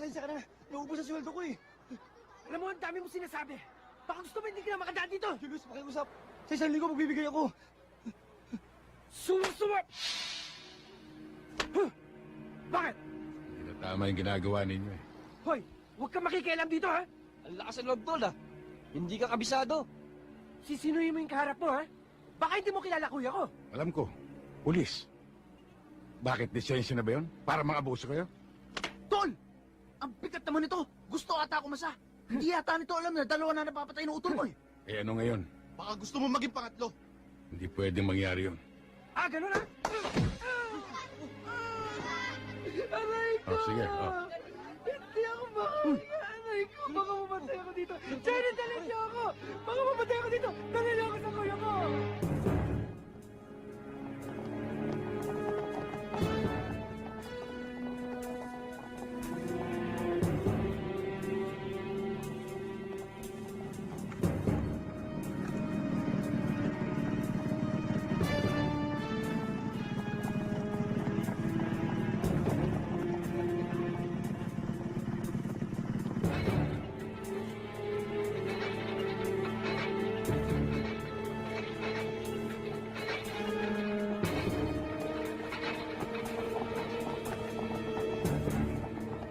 pasensya ka na. Naubos ang sweldo ko eh. Alam mo, ang dami mo sinasabi. Baka gusto mo hindi ka na makadaan dito. Julius, pakiusap. Sa isang linggo magbibigay ako. Sumusuwap! Bakit? Hindi na tama yung ginagawa ninyo eh. Hoy, huwag kang makikialam dito, ha? Ang lakas ng loob, tol, ah. Hindi ka kabisado. Sisinuhin mo yung kaharap mo, ha? Baka hindi mo kilala kuya ko. Alam ko, pulis. Bakit lisensya na ba yun? Para mga abuso kayo? Tol! Ang bigat naman ito. Gusto ata ako masa. Hindi yata nito alam na dalawa na napapatay ng utol ko eh. Eh ano ngayon? Baka gusto mo maging pangatlo. Hindi pwedeng mangyari yun. Ah, ganun, ha? Aray ko! Oh, sige, oh. Hindi ako makahinga. Aray ko, baka mamatay ako dito. Jenny, dali niyo ako! Baka mamatay ako dito. Dali niyo ako sa kuya ko!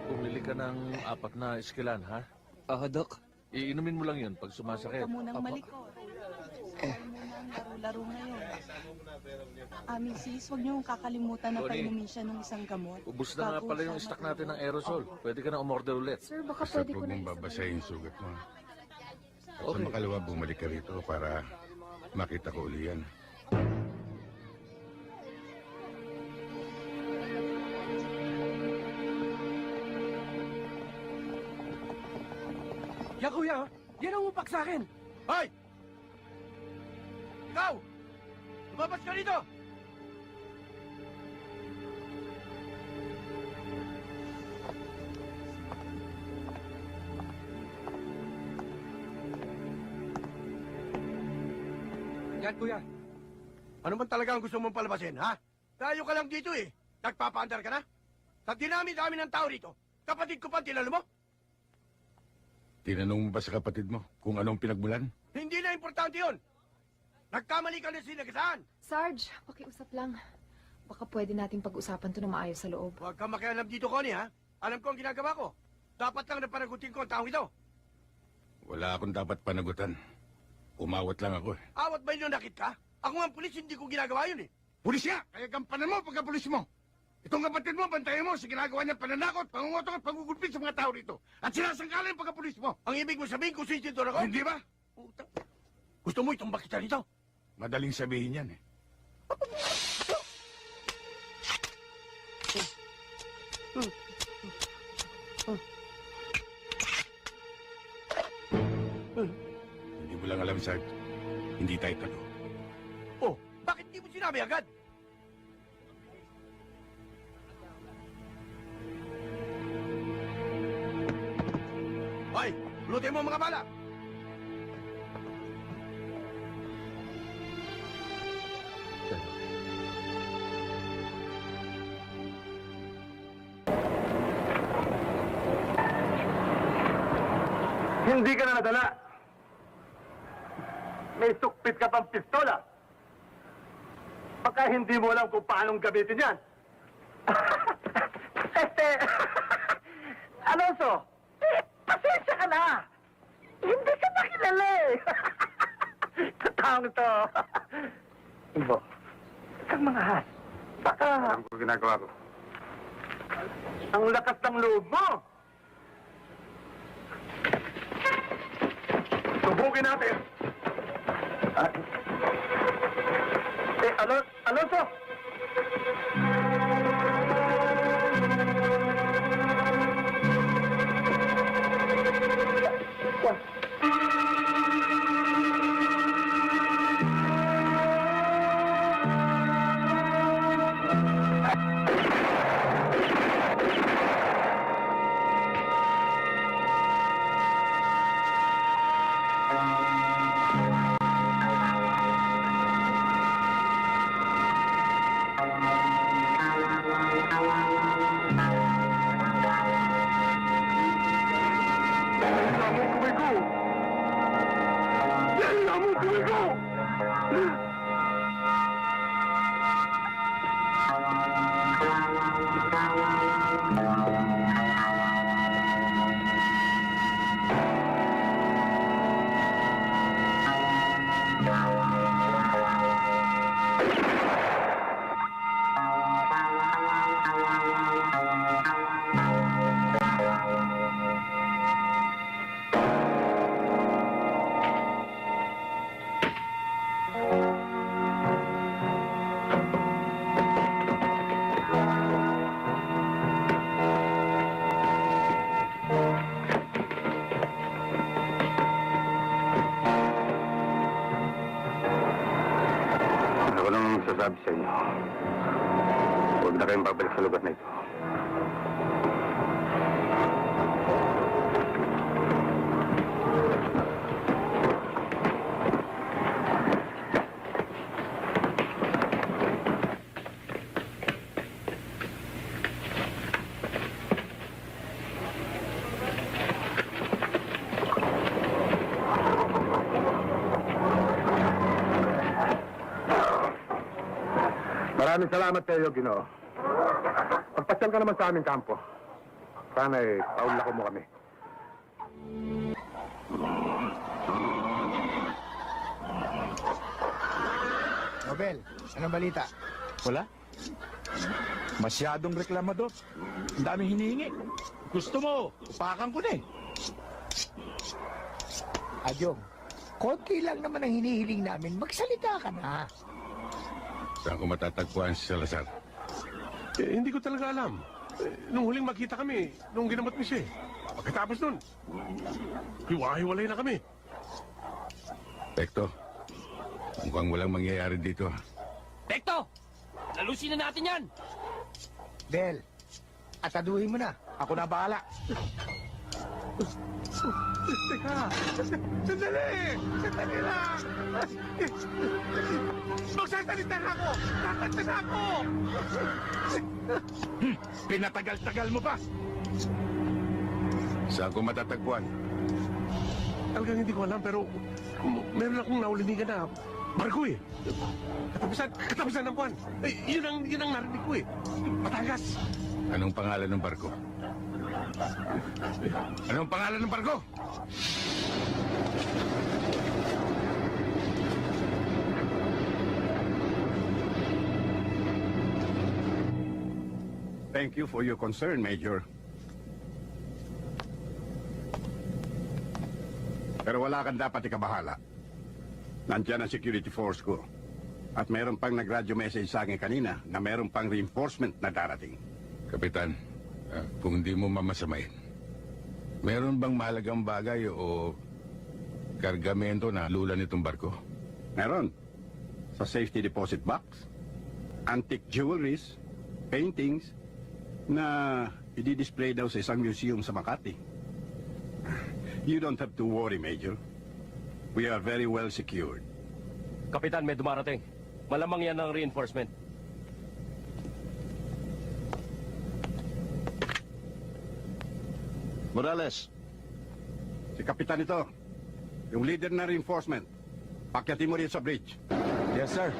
Bumili ka ng 4 na iskilan, ha? Oo, Dok. Iinumin mo lang yun pag sumasakit. Huwag ka munang malikot. Huwag munang laro-laro ngayon. Mrs., huwag niyong kakalimutan na Tony. painumin siya ng isang gamot. Ubus na nga bago pala yung siya stock natin ng aerosol. Pwede ka na umorder ulit. Sir, baka Basta pwede ko huwag na mong babasahin yung sugat mo. Sa Okay. makalawa, bumalik ka rito para makita ko uli yan. Yan, kuya, ha? Yan ang upak sa akin. Hoy! Ikaw! Lumabas ka dito! Yan, kuya. Ano man talaga ang gusto mong palabasin, ha? Tayo ka lang dito eh. Nagpapaandar ka na? Sa dinami-dami ng tao rito, kapatid ko pa tinalo mo? Tinanong mo ba sa kapatid mo kung anong pinagmulan? Hindi na importante yun. Nagkamali ka na sinagasaan. Sarge, pakiusap lang. Baka pwede nating pag-usapan to na maayos sa loob. Huwag kang makialam dito, Connie, ha? Alam ko ang ginagawa ko. Dapat lang na panagutin ko ang taong ito. Wala akong dapat panagutan. Umawat lang ako eh. Awat ba yun nakit ka? Ako nga ang pulis, hindi ko ginagawa yun eh. Pulis niya! Kaya gampanan mo pagka-pulis mo! Itong kapatid mo, bantayan mo sa ginagawa niyang pananakot, pangungotok at pangugulpit sa mga tao rito. At sinasangkalan yung pagka-pulis mo. Ang ibig mo sabihin kung sinsintor ako? Hindi ba? Puta. Gusto mo itumbak kita rito? Madaling sabihin yan eh. Hindi mo lang alam, Sarge. Hindi tayo talo. Oh, bakit di mo sinabi agad? Hoy, lutin mo ang mga bala! Hindi ka na nadala. May sukpit ka pang pistola. Baka hindi mo alam kung paanong gamitin yan. Alonso, pasensya ka na. Hindi ka nakilala eh. Taong ito. Ibo, kang mga has. Baka Alam ko ginagawa ko. ang lakas ng loob mo. Subukin natin. Alonso! Igo! Ako naman magsasabi sa inyo. Huwag na kayong babalik sa lugar na ito. Maraming salamat kayo, Ginoo. Pagpasyal ka naman sa aming kampo. Sana'y paunlako mo kami. Nobel, anong balita? Wala. Masyadong reklamador. Ang daming hinihingi. Gusto mo, upakan ko na eh. Adyong, konti lang naman ang hinihiling namin. Magsalita ka na. Saan ko matatagpuan si Salazar? Hindi ko talaga alam. Nung huling magkita kami, nung ginamat mo siya. Pagkatapos nun, hiwa-hiwalay na kami. Tekto, mukhang walang mangyayari dito. Tekto! Lalusin na natin yan! Bel, ataduhin mo na. Ako na bahala. Teka! Sandali! Sandali lang! Magsasalita na ako! Kakanta na ako! Pinatagal-tagal mo pa. Saan ko matatagpuan? Talagang hindi ko alam, pero meron akong naulinigan na barko eh. Katapusan ng buwan. Yun ang narinig ko eh. Batangas. Anong pangalan ng barko? Anong pangalan ng barko? Thank you for your concern, Major. Pero wala kang dapat ikabahala. Nandiyan ang security force ko. At meron pang nag-radio message sa akin kanina na meron pang reinforcement na darating. Kapitan, kung hindi mo mamasamain, meron bang mahalagang bagay o kargamento na lula nitong barko? Meron. Sa safety deposit box, antique jewelries, paintings, na i-display daw sa isang museum sa Makati. You don't have to worry, Major. We are very well secured. Kapitan, may dumarating. Malamang yan ang reinforcement. Morales. Si Kapitan ito. Yung leader na reinforcement. Pakyatin mo rin sa bridge. Yes, sir.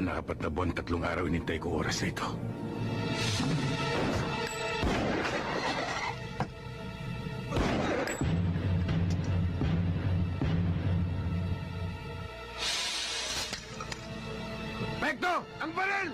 na 4 na buwan, 3 araw inintay ko oras na ito. Pekto! Ang baril!